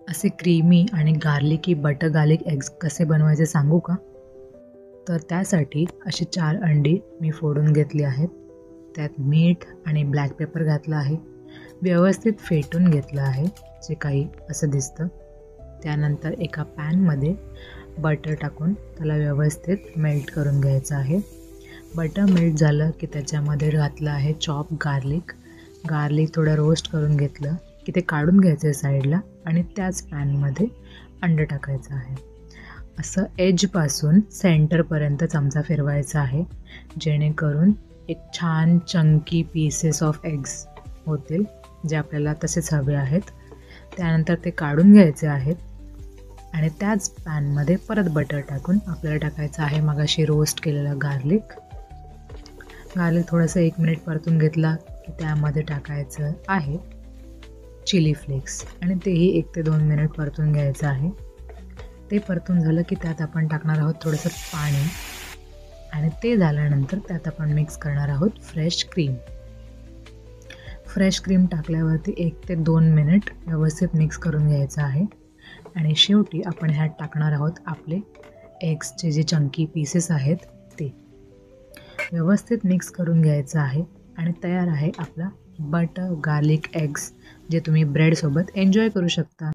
असे क्रीमी आणि garlicky butter garlic eggs कसे बनवायचे सांगू का? तर त्यासाठी अशी 4 अंडी मी फोडून घेतली आहेत. त्यात मीठ आणि ब्लॅक पेपर घातलं आहे. व्यवस्थित फेटून घेतलं आहे, जे काही असं दिसतं. त्यानंतर एका पॅनमध्ये बटर टाकून त्याला व्यवस्थित मेल्ट करून घ्यायचं आहे. बटर मेल्ट झालं की त्याच्यामध्ये घातलं आहे चॉप गार्लिक. गार्लिक थोडं रोस्ट करून घेतलं की ते काढून घ्यायचं आहे साईडला आणि त्याच पॅनमध्ये अंडं टाकायचं आहे. असं एजपासून सेंटरपर्यंत चमचा फिरवायचा आहे, जेणेकरून एक छान चंकी पीसेस ऑफ एग्स होतील, जे आपल्याला तसेच हवे आहेत. त्यानंतर ते काढून घ्यायचे आहेत आणि त्याच पॅनमध्ये परत बटर टाकून आपल्याला टाकायचं आहे मगाशी रोस्ट केलेला गार्लिक. थोडंसं 1 मिनिट परतून घेतला की त्यामध्ये टाकायचं आहे चिली फ्लेक्स आणि तेही 1 ते 2 मिनिट परतून घ्यायचं आहे. ते परतून झालं की त्यात आपण टाकणार आहोत थोडंसं पाणी आणि ते झाल्यानंतर त्यात आपण मिक्स करणार आहोत फ्रेश क्रीम. फ्रेश क्रीम टाकल्यावरती 1 ते 2 मिनिट व्यवस्थित मिक्स करून घ्यायचं आहे आणि शेवटी आपण ह्यात टाकणार आहोत आपले एग्सचे जे चंकी पीसेस आहेत ते. व्यवस्थित मिक्स करून घ्यायचं आहे आणि तयार आहे आपला बटर गार्लिक एग्स, जे तुम्ही ब्रेडसोबत एन्जॉय करू शकता.